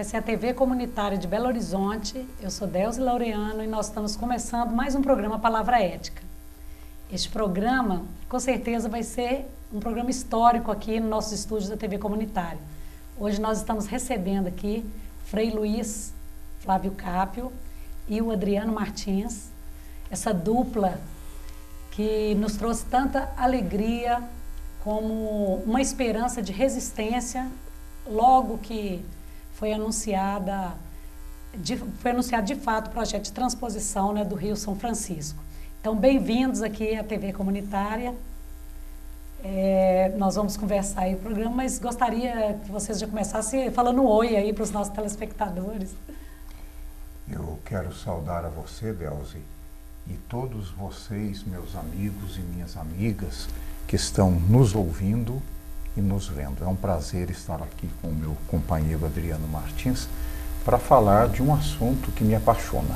Essa é a TV Comunitária de Belo Horizonte. Eu sou Delzi Laureano e nós estamos começando mais um programa Palavra Ética. Este programa, com certeza, vai ser um programa histórico aqui no nossos estúdios da TV Comunitária. Hoje nós estamos recebendo aqui o Frei Luiz Flávio Capio e o Adriano Martins, essa dupla que nos trouxe tanta alegria como uma esperança de resistência logo que foi anunciado de fato o projeto de transposição, né, do Rio São Francisco. Então, bem-vindos aqui à TV Comunitária. Nós vamos conversar aí no programa, mas gostaria que vocês já começassem falando um oi aí para os nossos telespectadores. Eu quero saudar a você, Delzi, e todos vocês, meus amigos e minhas amigas, que estão nos ouvindo e nos vendo. É um prazer estar aqui com o meu companheiro Adriano Martins para falar de um assunto que me apaixona,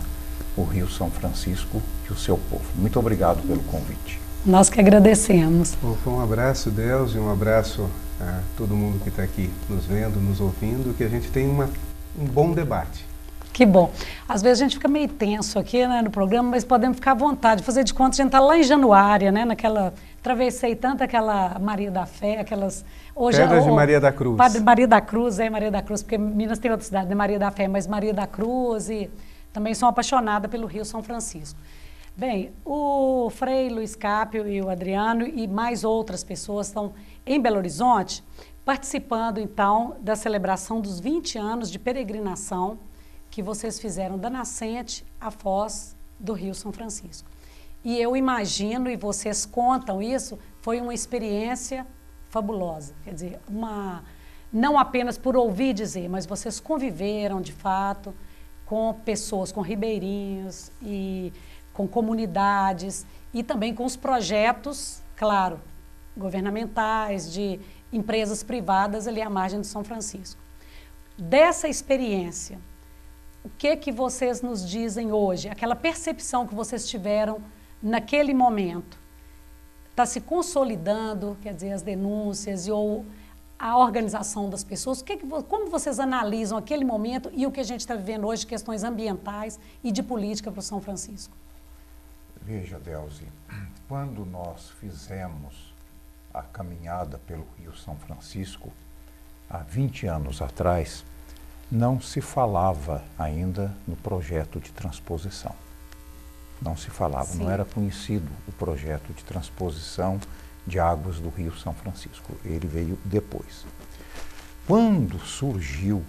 o Rio São Francisco e o seu povo. Muito obrigado pelo convite. Nós que agradecemos. Bom, um abraço, Delzi, um abraço a todo mundo que está aqui nos vendo, nos ouvindo, que a gente tem um bom debate. Que bom. Às vezes a gente fica meio tenso aqui, né, no programa, mas podemos ficar à vontade. Fazer de conta, a gente está lá em Januária, né, travessei tanto aquela Maria da Fé, aquelas... Pedras de Maria da Cruz. Maria da Cruz, Maria da Cruz, porque Minas tem outra cidade, né, Maria da Fé, mas Maria da Cruz, e também sou apaixonada pelo Rio São Francisco. Bem, o Frei Luiz Capio e o Adriano e mais outras pessoas estão em Belo Horizonte, participando, então, da celebração dos 20 anos de peregrinação que vocês fizeram da nascente à foz do Rio São Francisco. E eu imagino, e vocês contam isso, foi uma experiência fabulosa. Quer dizer, não apenas por ouvir dizer, mas vocês conviveram, de fato, com pessoas, com ribeirinhos, e com comunidades, e também com os projetos, claro, governamentais, de empresas privadas ali à margem de São Francisco. Dessa experiência, o que vocês nos dizem hoje? Aquela percepção que vocês tiveram naquele momento está se consolidando, quer dizer, as denúncias ou a organização das pessoas? Como vocês analisam aquele momento e o que a gente está vivendo hoje, questões ambientais e de política para o São Francisco? Veja, Delzi, quando nós fizemos a caminhada pelo Rio São Francisco, há 20 anos atrás, não se falava ainda no projeto de transposição. Não se falava, Sim. Não era conhecido o projeto de transposição de águas do Rio São Francisco. Ele veio depois. Quando surgiu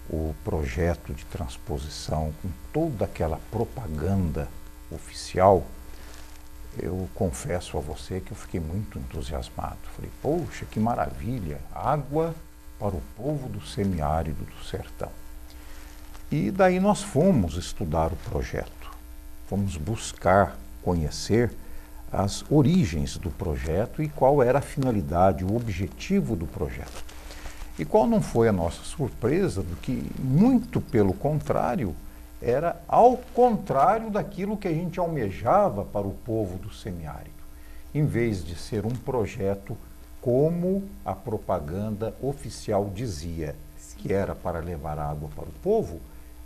o projeto de transposição, com toda aquela propaganda oficial, eu confesso a você que eu fiquei muito entusiasmado. Falei, poxa, que maravilha, água para o povo do semiárido do sertão. E daí nós fomos estudar o projeto, fomos buscar conhecer as origens do projeto e qual era a finalidade, o objetivo do projeto. E qual não foi a nossa surpresa do que, muito pelo contrário, era ao contrário daquilo que a gente almejava para o povo do semiárido. Em vez de ser um projeto como a propaganda oficial dizia, que era para levar água para o povo,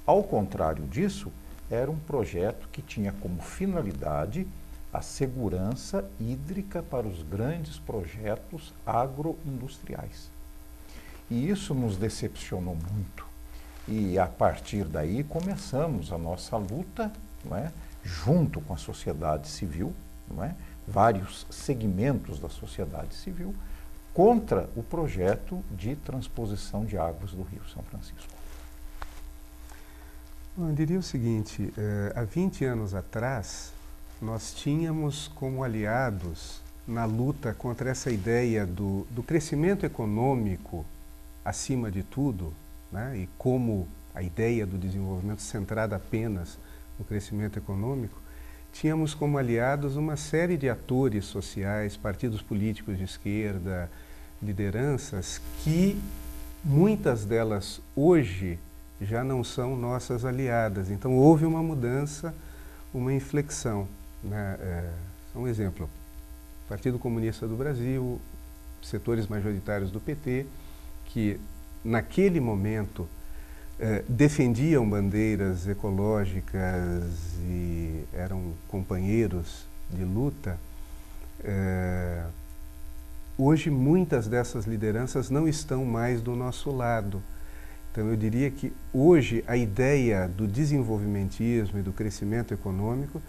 ao contrário disso, era um projeto que tinha como finalidade a segurança hídrica para os grandes projetos agroindustriais. E isso nos decepcionou muito. E a partir daí começamos a nossa luta, não é? Junto com a sociedade civil, não é? Vários segmentos da sociedade civil, contra o projeto de transposição de águas do Rio São Francisco. Eu diria o seguinte, há 20 anos atrás, nós tínhamos como aliados na luta contra essa ideia do crescimento econômico acima de tudo, né, e como a ideia do desenvolvimento centrada apenas no crescimento econômico, tínhamos como aliados uma série de atores sociais, partidos políticos de esquerda, lideranças, que muitas delas hoje já não são nossas aliadas. Então houve uma mudança, uma inflexão, né? Um exemplo, Partido Comunista do Brasil, setores majoritários do PT, que naquele momento defendiam bandeiras ecológicas e eram companheiros de luta, hoje muitas dessas lideranças não estão mais do nosso lado. Então eu diria que hoje a ideia do desenvolvimentismo e do crescimento econômico,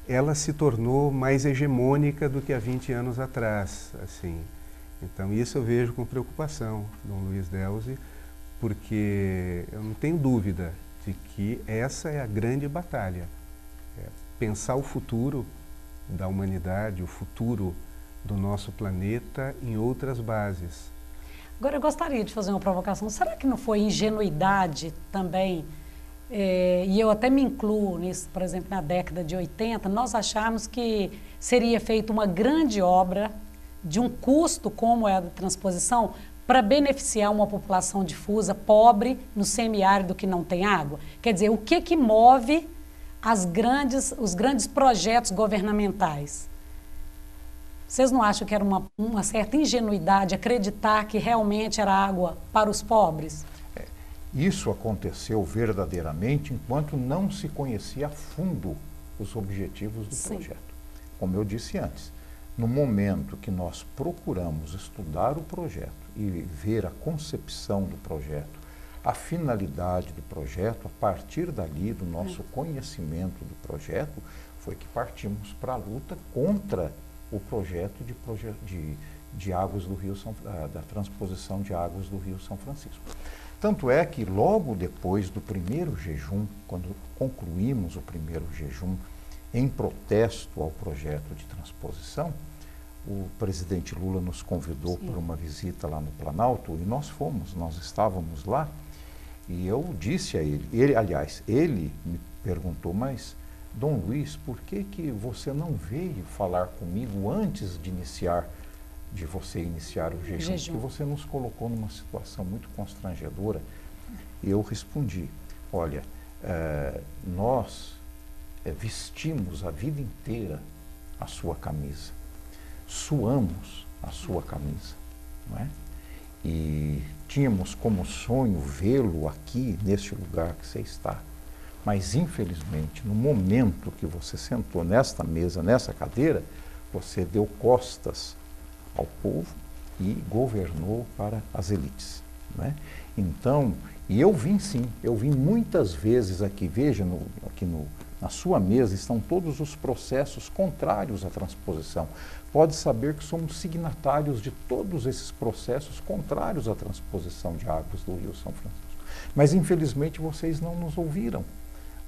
ela se tornou mais hegemônica do que há 20 anos atrás, assim. Então isso eu vejo com preocupação, Dom Luiz Delzi, porque eu não tenho dúvida de que essa é a grande batalha. Pensar o futuro da humanidade, o futuro do nosso planeta em outras bases. Agora, eu gostaria de fazer uma provocação. Será que não foi ingenuidade também? E eu até me incluo nisso, por exemplo, na década de 80, nós achamos que seria feita uma grande obra de um custo como é a transposição para beneficiar uma população difusa, pobre, no semiárido que não tem água. Quer dizer, o que move os grandes projetos governamentais? Vocês não acham que era uma certa ingenuidade acreditar que realmente era água para os pobres? Isso aconteceu verdadeiramente enquanto não se conhecia a fundo os objetivos do projeto. Como eu disse antes, no momento que nós procuramos estudar o projeto e ver a concepção do projeto, a finalidade do projeto, a partir dali, do nosso conhecimento do projeto, foi que partimos para a luta contra o projeto de águas do Rio da transposição de águas do Rio São Francisco. Tanto é que logo depois do primeiro jejum, quando concluímos o primeiro jejum em protesto ao projeto de transposição, o presidente Lula nos convidou para uma visita lá no Planalto e nós estávamos lá e eu disse a ele me perguntou, mas Dom Luiz, por que você não veio falar comigo antes de você iniciar o jejum? Porque você nos colocou numa situação muito constrangedora. E eu respondi, olha, nós vestimos a vida inteira a sua camisa, suamos a sua camisa, não é? E tínhamos como sonho vê-lo aqui, neste lugar que você está. Mas, infelizmente, no momento que você sentou nesta mesa, nessa cadeira, você deu costas ao povo e governou para as elites, não é? Então, e eu vim sim, eu vim muitas vezes aqui, veja, na sua mesa estão todos os processos contrários à transposição. Pode saber que somos signatários de todos esses processos contrários à transposição de águas do Rio São Francisco. Mas, infelizmente, vocês não nos ouviram.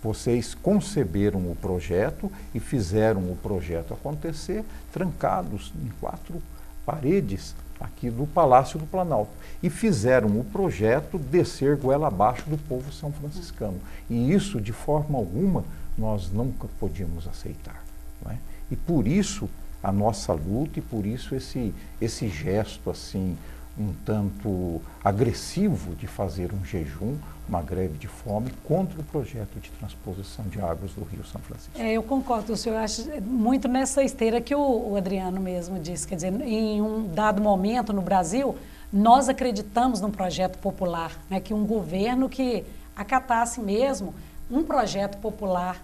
Vocês conceberam o projeto e fizeram o projeto acontecer trancados em 4 paredes aqui do Palácio do Planalto. E fizeram o projeto descer goela abaixo do povo são franciscano. E isso, de forma alguma, nós nunca podíamos aceitar, não é? E por isso a nossa luta e por isso esse gesto assim um tanto agressivo de fazer um jejum, uma greve de fome contra o projeto de transposição de águas do Rio São Francisco. Eu concordo, o senhor acha muito nessa esteira que o Adriano mesmo disse, quer dizer, em um dado momento no Brasil, nós acreditamos num projeto popular, né, que um governo que acatasse mesmo um projeto popular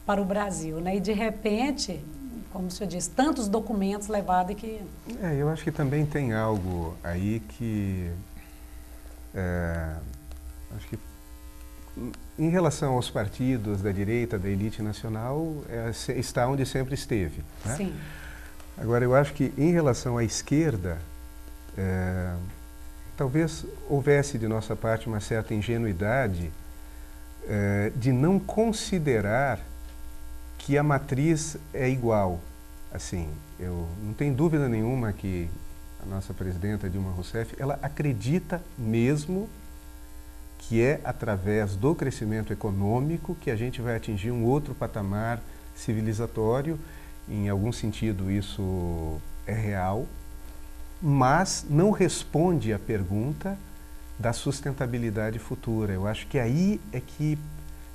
para o Brasil, né, e de repente, como o senhor disse, tantos documentos levados e que... eu acho que também tem algo aí que... acho que em relação aos partidos da direita, da elite nacional, está onde sempre esteve, né? Sim. Agora, eu acho que em relação à esquerda, talvez houvesse de nossa parte uma certa ingenuidade de não considerar que a matriz é igual. Assim, eu não tenho dúvida nenhuma que a nossa presidenta Dilma Rousseff, ela acredita mesmo que é através do crescimento econômico que a gente vai atingir um outro patamar civilizatório. Em algum sentido isso é real, mas não responde à pergunta da sustentabilidade futura. Eu acho que aí é que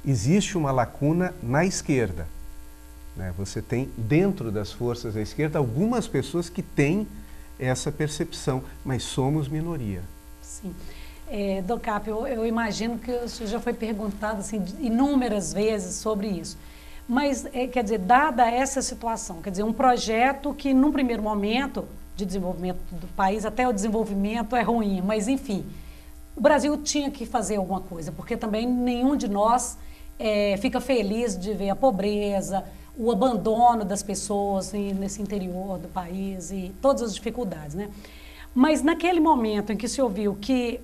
existe uma lacuna na esquerda. Você tem dentro das forças da esquerda algumas pessoas que têm essa percepção, mas somos minoria. Sim. Dom Capio, eu imagino que isso já foi perguntado assim, inúmeras vezes sobre isso. Mas, quer dizer, dada essa situação, quer dizer, um projeto que, num primeiro momento de desenvolvimento do país, até o desenvolvimento é ruim, mas, enfim, o Brasil tinha que fazer alguma coisa, porque também nenhum de nós fica feliz de ver a pobreza, o abandono das pessoas nesse interior do país e todas as dificuldades, né? Mas naquele momento em que se ouviu que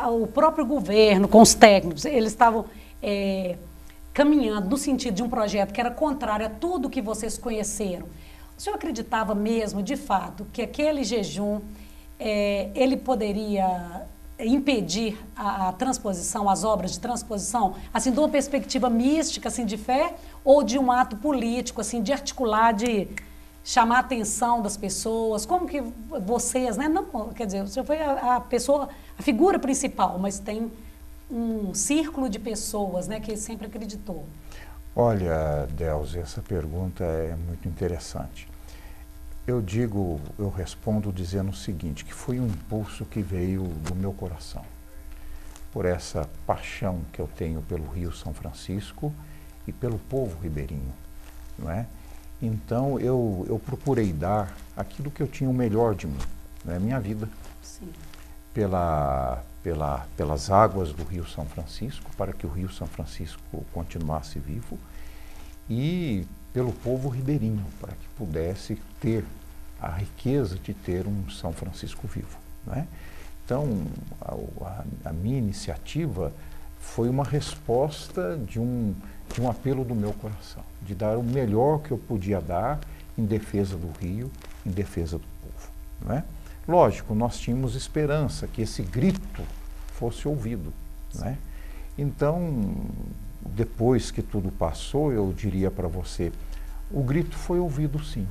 o próprio governo, com os técnicos, eles estavam caminhando no sentido de um projeto que era contrário a tudo que vocês conheceram, o senhor acreditava mesmo, de fato, que aquele jejum, ele poderia impedir a transposição, as obras de transposição, assim, de uma perspectiva mística, assim, de fé, ou de um ato político, assim, de articular, de chamar a atenção das pessoas? Como que vocês, né? Não, quer dizer, o senhor foi a pessoa, a figura principal, mas tem um círculo de pessoas, né, que sempre acreditou. Olha, Delze, essa pergunta é muito interessante. Eu respondo dizendo o seguinte, que foi um impulso que veio do meu coração, por essa paixão que eu tenho pelo Rio São Francisco e pelo povo ribeirinho, não é? Então, eu procurei dar aquilo que eu tinha o melhor de mim, né? Minha vida. Sim. Pelas águas do Rio São Francisco, para que o Rio São Francisco continuasse vivo, e pelo povo ribeirinho, para que pudesse ter a riqueza de ter um São Francisco vivo, né? Então, a minha iniciativa foi uma resposta de um apelo do meu coração, de dar o melhor que eu podia dar em defesa do Rio, em defesa do povo, não é? Lógico, nós tínhamos esperança que esse grito fosse ouvido, né? Então, depois que tudo passou, eu diria para você, o grito foi ouvido sim.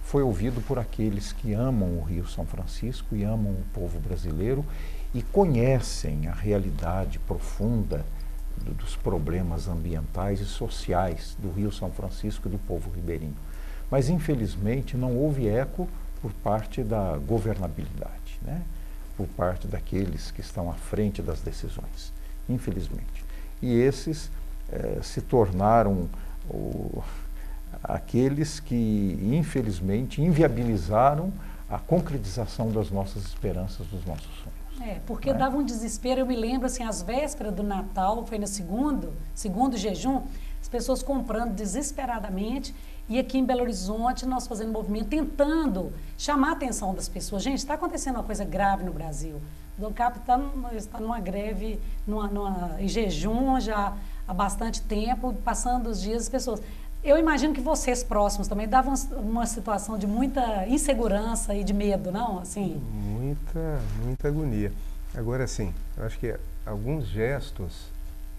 Foi ouvido por aqueles que amam o Rio São Francisco e amam o povo brasileiro e conhecem a realidade profunda dos problemas ambientais e sociais do Rio São Francisco e do povo ribeirinho. Mas, infelizmente, não houve eco por parte da governabilidade, né? Por parte daqueles que estão à frente das decisões, infelizmente. E esses se tornaram aqueles que, infelizmente, inviabilizaram a concretização das nossas esperanças, dos nossos sonhos. Porque dava um desespero. Eu me lembro, assim, às vésperas do Natal, foi no segundo jejum, as pessoas comprando desesperadamente, e aqui em Belo Horizonte nós fazendo movimento, tentando chamar a atenção das pessoas. Gente, está acontecendo uma coisa grave no Brasil. O Dom Capio está numa greve, em jejum já há bastante tempo, passando os dias, as pessoas... Eu imagino que vocês próximos também davam uma situação de muita insegurança e de medo, não? Assim... Muita agonia. Agora, sim, eu acho que alguns gestos,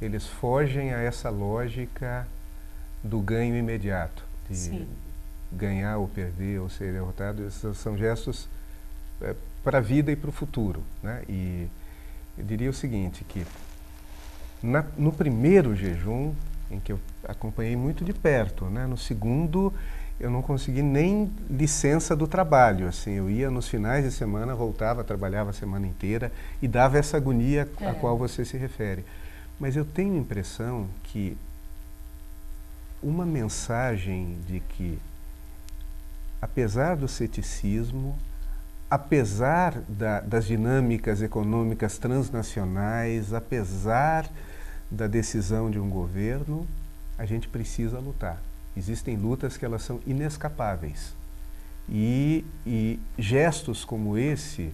eles fogem a essa lógica do ganho imediato, de sim. ganhar ou perder ou ser derrotado. Esses são gestos para a vida e para o futuro, né? E eu diria o seguinte, que no primeiro jejum, em que eu acompanhei muito de perto, né? No segundo, eu não consegui nem licença do trabalho, assim, eu ia nos finais de semana, voltava, trabalhava a semana inteira e dava essa agonia a qual você se refere. Mas eu tenho a impressão que uma mensagem de que, apesar do ceticismo, apesar das dinâmicas econômicas transnacionais, apesar da decisão de um governo, a gente precisa lutar. Existem lutas que elas são inescapáveis. E gestos como esse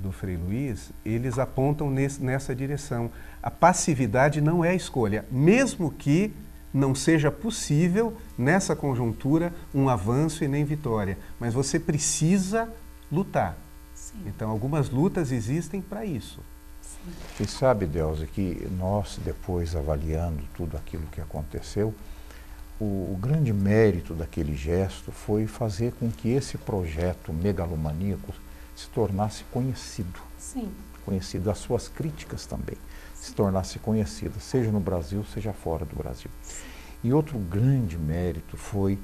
do Frei Luiz, eles apontam nessa direção. A passividade não é a escolha, mesmo que não seja possível, nessa conjuntura, um avanço e nem vitória. Mas você precisa lutar. Sim. Então, algumas lutas existem para isso. E sabe, Delze, que nós, depois avaliando tudo aquilo que aconteceu, o grande mérito daquele gesto foi fazer com que esse projeto megalomaníaco se tornasse conhecido. Sim. Conhecido, as suas críticas também, se tornasse conhecidas, seja no Brasil, seja fora do Brasil. E outro grande mérito foi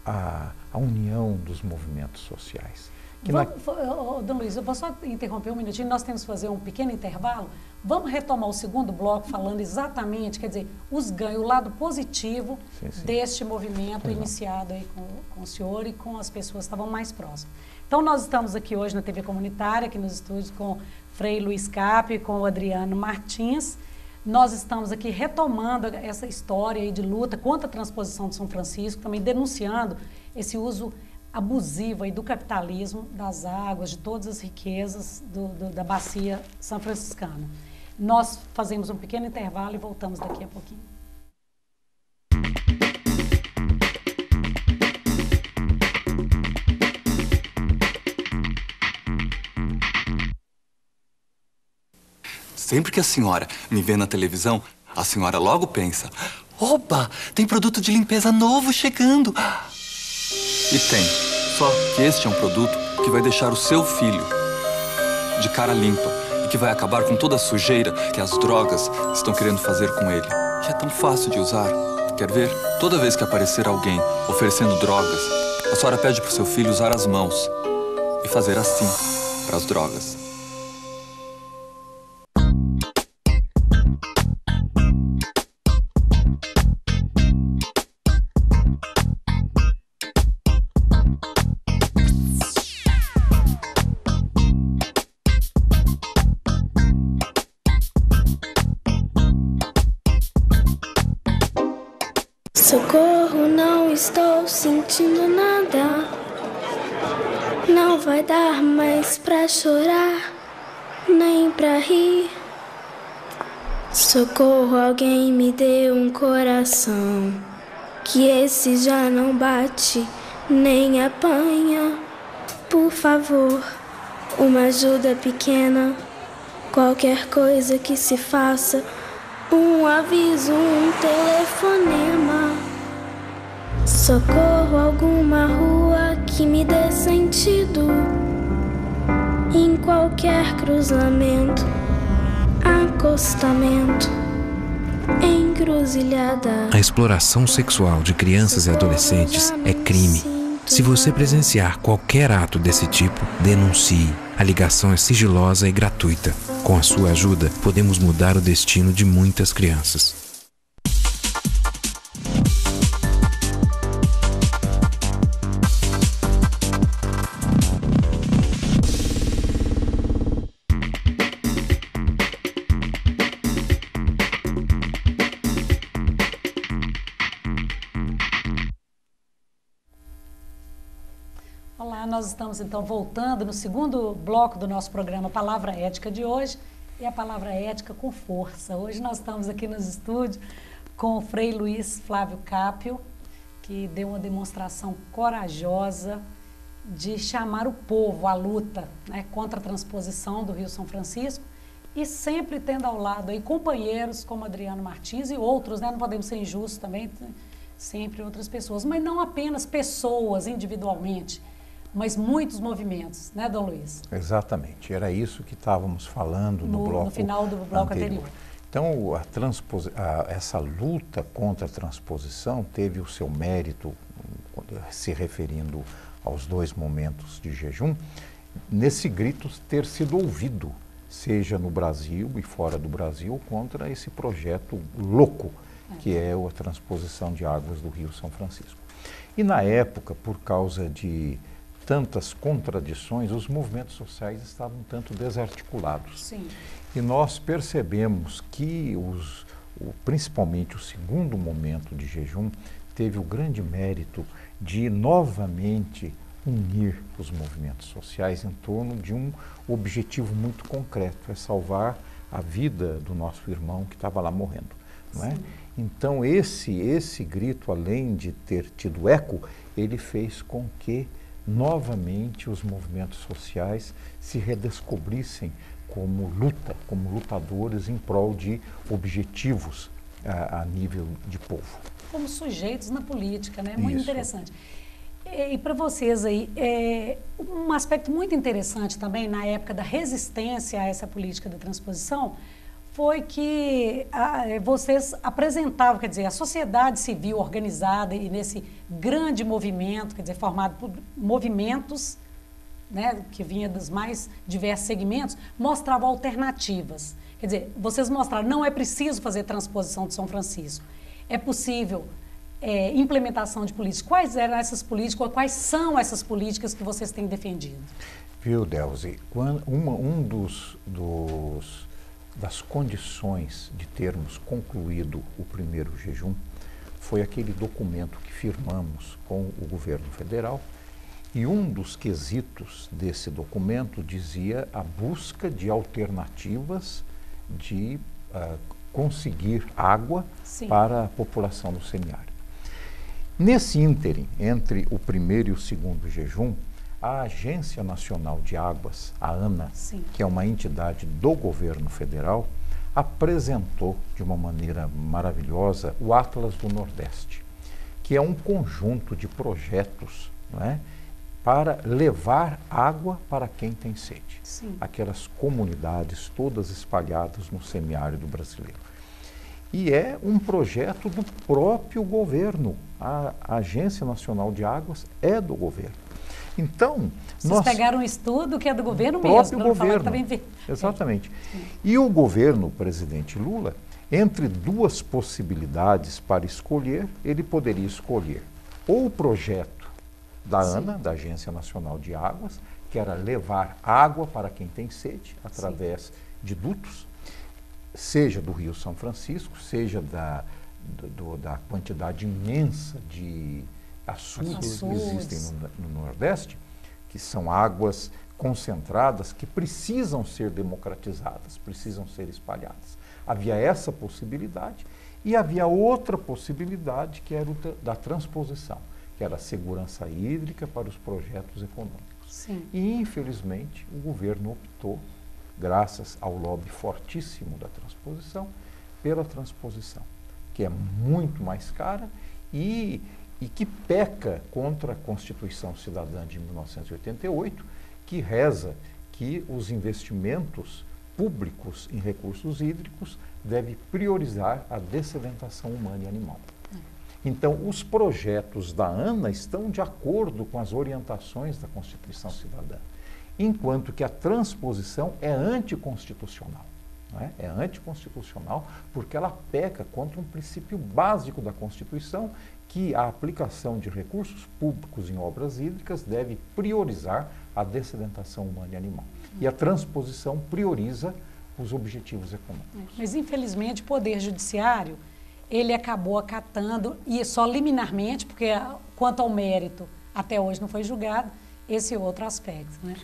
a união dos movimentos sociais, Dom Luiz, eu posso só interromper um minutinho? Nós temos que fazer um pequeno intervalo. Vamos retomar o segundo bloco falando exatamente, quer dizer, os ganhos, o lado positivo deste movimento iniciado aí com o senhor e com as pessoas que estavam mais próximas. Então, nós estamos aqui hoje na TV Comunitária, aqui nos estúdios com Frei Luiz Capio e com o Adriano Martins. Nós estamos aqui retomando essa história aí de luta contra a transposição de São Francisco, também denunciando esse uso abusivo aí do capitalismo, das águas, de todas as riquezas da bacia são franciscana. Nós fazemos um pequeno intervalo e voltamos daqui a pouquinho. Sempre que a senhora me vê na televisão, a senhora logo pensa: opa, tem produto de limpeza novo chegando. E tem. Só que este é um produto que vai deixar o seu filho de cara limpa e que vai acabar com toda a sujeira que as drogas estão querendo fazer com ele. Que é tão fácil de usar. Quer ver? Toda vez que aparecer alguém oferecendo drogas, a senhora pede para o seu filho usar as mãos e fazer assim para as drogas. Socorro, não estou sentindo nada. Não vai dar mais pra chorar, nem pra rir. Socorro, alguém me dê um coração, que esse já não bate, nem apanha. Por favor, uma ajuda pequena, qualquer coisa que se faça, um aviso, um telefonema. Socorro, alguma rua que me dê sentido, em qualquer cruzamento, acostamento, encruzilhada. A exploração sexual de crianças e adolescentes é crime. Se você presenciar qualquer ato desse tipo, denuncie. A ligação é sigilosa e gratuita. Com a sua ajuda, podemos mudar o destino de muitas crianças. Olá, nós estamos então voltando no segundo bloco do nosso programa Palavra Ética de hoje, e a Palavra Ética com força. Hoje nós estamos aqui nos estúdios com o Frei Luiz Flávio Capio, que deu uma demonstração corajosa de chamar o povo à luta, né, contra a transposição do Rio São Francisco, e sempre tendo ao lado aí companheiros como Adriano Martins e outros, né, não podemos ser injustos também, sempre outras pessoas, mas não apenas pessoas individualmente, mas muitos movimentos, né, Dom Luiz? Exatamente, era isso que estávamos falando no final do bloco anterior. Então, essa luta contra a transposição teve o seu mérito, se referindo aos 2 momentos de jejum, nesse grito ter sido ouvido, seja no Brasil e fora do Brasil, contra esse projeto louco, que é a transposição de águas do Rio São Francisco. E na época, por causa de tantas contradições, os movimentos sociais estavam um tanto desarticulados. Sim. E nós percebemos que, principalmente o segundo momento de jejum, teve o grande mérito de novamente unir os movimentos sociais em torno de um objetivo muito concreto, é salvar a vida do nosso irmão que estava lá morrendo, não é? Então esse grito, além de ter tido eco, ele fez com que novamente os movimentos sociais se redescobrissem como lutadores em prol de objetivos a nível de povo. Como sujeitos na política, né? Muito interessante. E para vocês aí, um aspecto muito interessante também na época da resistência a essa política da transposição foi que vocês apresentavam, quer dizer, a sociedade civil organizada e nesse grande movimento, quer dizer, formado por movimentos né, que vinha dos mais diversos segmentos, mostrava alternativas. Quer dizer, vocês mostraram, não é preciso fazer transposição de São Francisco, é possível implementação de políticas. Quais eram essas políticas, ou quais são essas políticas que vocês têm defendido? Viu, Delzi, das condições de termos concluído o primeiro jejum foi aquele documento que firmamos com o governo federal, e um dos quesitos desse documento dizia a busca de alternativas de conseguir água para a população do semiárido. Nesse ínterim, entre o primeiro e o segundo jejum, a Agência Nacional de Águas, a ANA, que é uma entidade do governo federal, apresentou de uma maneira maravilhosa o Atlas do Nordeste, que é um conjunto de projetos, não é, para levar água para quem tem sede. Aquelas comunidades todas espalhadas no semiárido brasileiro. E é um projeto do próprio governo. A Agência Nacional de Águas é do governo. Então, vocês pegaram um estudo que é do governo mesmo. Próprio governo. Também... Exatamente. E o governo, o presidente Lula, entre duas possibilidades para escolher, ele poderia escolher ou o projeto da ANA, da Agência Nacional de Águas, que era levar água para quem tem sede, através de dutos, seja do Rio São Francisco, seja da quantidade imensa de açudes que existem no Nordeste, que são águas concentradas que precisam ser democratizadas, precisam ser espalhadas. Havia essa possibilidade e havia outra possibilidade que era da transposição, que era a segurança hídrica para os projetos econômicos. E, infelizmente, o governo optou, graças ao lobby fortíssimo da transposição, pela transposição, que é muito mais cara e que peca contra a Constituição Cidadã de 1988, que reza que os investimentos públicos em recursos hídricos devem priorizar a dessedentação humana e animal. Então, os projetos da ANA estão de acordo com as orientações da Constituição Cidadã, enquanto que a transposição é anticonstitucional. Não é? É anticonstitucional porque ela peca contra um princípio básico da Constituição, que a aplicação de recursos públicos em obras hídricas deve priorizar a dessedentação humana e animal. E a transposição prioriza os objetivos econômicos. Mas, infelizmente, o Poder Judiciário, ele acabou acatando, e só liminarmente, porque quanto ao mérito, até hoje não foi julgado, esse outro aspecto, né?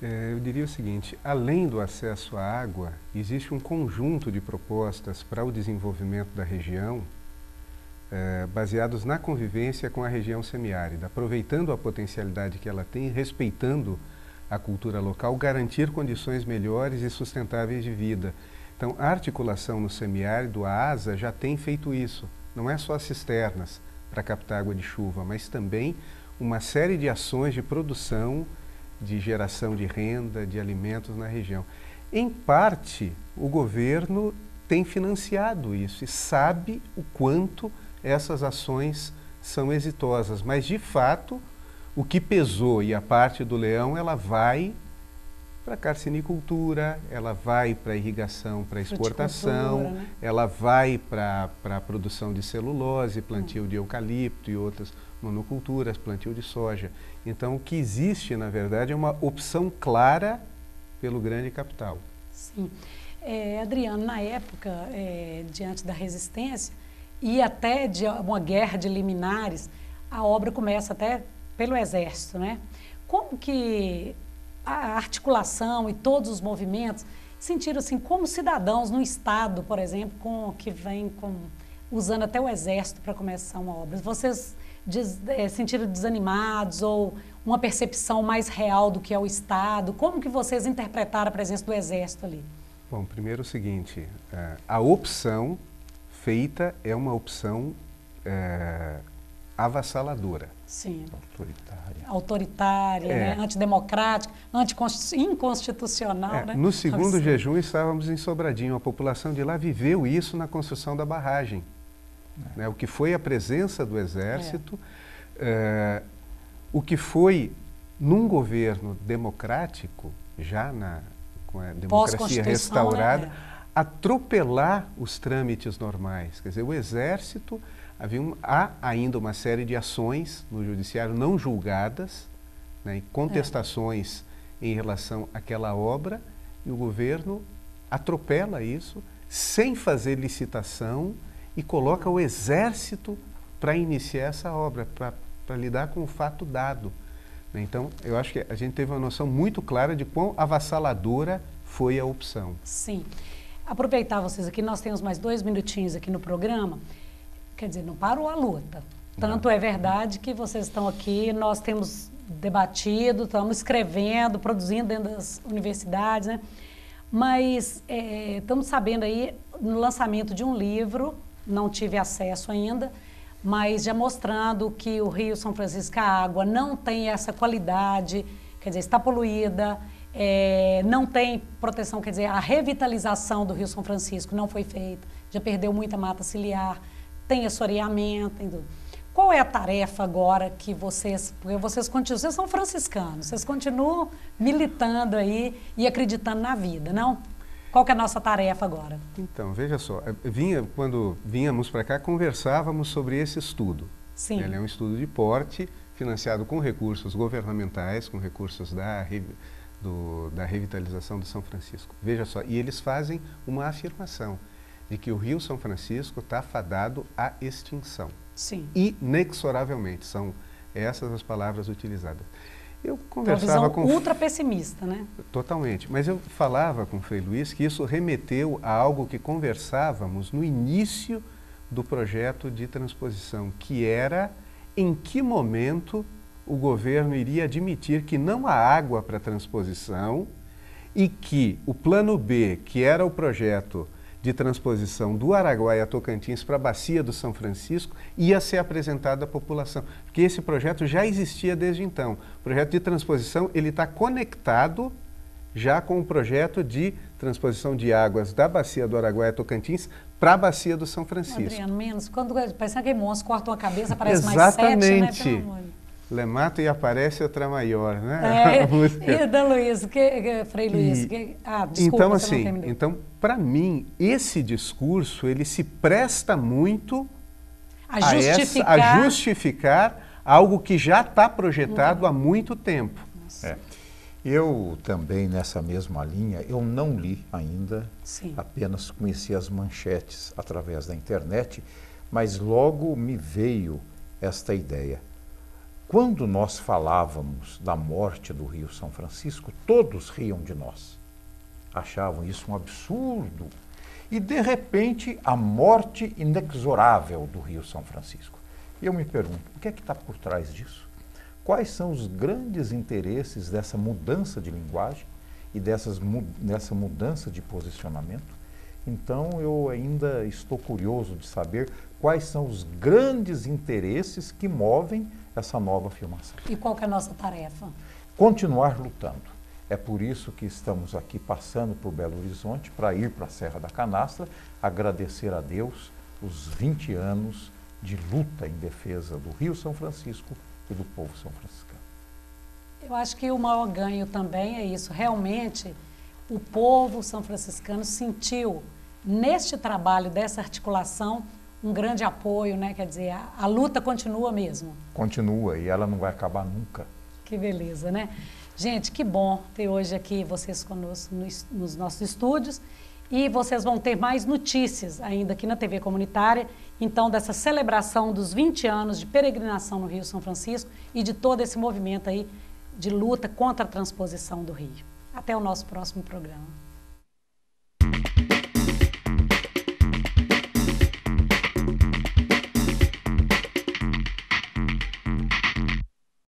Eu diria o seguinte, além do acesso à água, existe um conjunto de propostas para o desenvolvimento da região, baseados na convivência com a região semiárida, aproveitando a potencialidade que ela tem, respeitando a cultura local, garantir condições melhores e sustentáveis de vida. Então, a articulação no semiárido, a ASA, já tem feito isso. Não é só cisternas para captar água de chuva, mas também uma série de ações de produção, de geração de renda, de alimentos na região. Em parte, o governo tem financiado isso e sabe o quanto essas ações são exitosas, mas de fato o que pesou e a parte do leão, ela vai para a carcinicultura, ela vai para a irrigação, para a exportação, né? Ela vai para a produção de celulose, plantio de eucalipto e outras monoculturas, plantio de soja. Então o que existe, na verdade, é uma opção clara pelo grande capital. Sim. Adriano, na época, diante da resistência, e até de uma guerra de liminares, a obra começa até pelo Exército, né? Como que a articulação e todos os movimentos sentiram assim, como cidadãos no Estado, por exemplo, que vem usando até o Exército para começar uma obra? Vocês sentiram desanimados ou uma percepção mais real do que é o Estado? Como que vocês interpretaram a presença do Exército ali? Bom, primeiro o seguinte, a opção feita é uma opção avassaladora. Sim. Autoritária. Autoritária, né? Antidemocrática, inconstitucional. Né? No segundo jejum estávamos em Sobradinho, a população de lá viveu isso na construção da barragem. Né? O que foi a presença do Exército, o que foi num governo democrático, já com a democracia restaurada, né? Atropelar os trâmites normais. Quer dizer, o Exército, há ainda uma série de ações no judiciário não julgadas, né, e contestações em relação àquela obra, e o governo atropela isso sem fazer licitação e coloca o Exército para iniciar essa obra, para lidar com o fato dado. Então, eu acho que a gente teve uma noção muito clara de quão avassaladora foi a opção. Sim. Aproveitar vocês aqui, nós temos mais 2 minutinhos aqui no programa. Quer dizer, não parou a luta. Tanto é verdade que vocês estão aqui, nós temos debatido, estamos escrevendo, produzindo dentro das universidades, né? Mas estamos sabendo aí, no lançamento de um livro, não tive acesso ainda, mas já mostrando que o Rio São Francisco, a água não tem essa qualidade, quer dizer, está poluída, não tem proteção, quer dizer, a revitalização do Rio São Francisco não foi feita, já perdeu muita mata ciliar, tem assoreamento, tem tudo. Qual é a tarefa agora que vocês, porque vocês são franciscanos, vocês continuam militando aí e acreditando na vida, não? Qual que é a nossa tarefa agora? Então, veja só, quando vínhamos para cá, conversávamos sobre esse estudo. Sim. Ele é um estudo de porte, financiado com recursos governamentais, com recursos da revitalização do São Francisco. Veja só, e eles fazem uma afirmação de que o Rio São Francisco está fadado à extinção. Sim. Inexoravelmente, são essas as palavras utilizadas. Eu conversava com... ultra pessimista, né? Totalmente. Mas eu falava com o Frei Luiz que isso remeteu a algo que conversávamos no início do projeto de transposição, que era em que momento o governo iria admitir que não há água para transposição e que o plano B, que era o projeto de transposição do Araguaia Tocantins para a Bacia do São Francisco, ia ser apresentado à população. Porque esse projeto já existia desde então. O projeto de transposição ele está conectado já com o projeto de transposição de águas da Bacia do Araguaia Tocantins para a Bacia do São Francisco. Adriano, menos. Quando parece que monstros cortam a cabeça, parece Exatamente. Mais 7, né? Pelo amor. Lemato e aparece outra maior, né? E da Luiz, Frei Luiz. Desculpa, então, assim, para mim, esse discurso, ele se presta muito a justificar algo que já está projetado há muito tempo. Eu também, nessa mesma linha, eu não li ainda, Sim. Apenas conheci as manchetes através da internet, mas logo me veio esta ideia. Quando nós falávamos da morte do Rio São Francisco, todos riam de nós. Achavam isso um absurdo. E, de repente, a morte inexorável do Rio São Francisco. E eu me pergunto, o que é que está por trás disso? Quais são os grandes interesses dessa mudança de linguagem e dessa mudança de posicionamento? Então, eu ainda estou curioso de saber quais são os grandes interesses que movem essa nova afirmação. E qual que é a nossa tarefa? Continuar lutando. É por isso que estamos aqui passando por Belo Horizonte para ir para a Serra da Canastra, agradecer a Deus os 20 anos de luta em defesa do Rio São Francisco e do povo são franciscano. Eu acho que o maior ganho também é isso. Realmente, o povo são franciscano sentiu neste trabalho dessa articulação um grande apoio, né? Quer dizer, a luta continua mesmo. Continua e ela não vai acabar nunca. Que beleza, né? Gente, que bom ter hoje aqui vocês conosco nos nossos estúdios e vocês vão ter mais notícias ainda aqui na TV Comunitária, então, dessa celebração dos 20 anos de peregrinação no Rio São Francisco e de todo esse movimento aí de luta contra a transposição do Rio. Até o nosso próximo programa.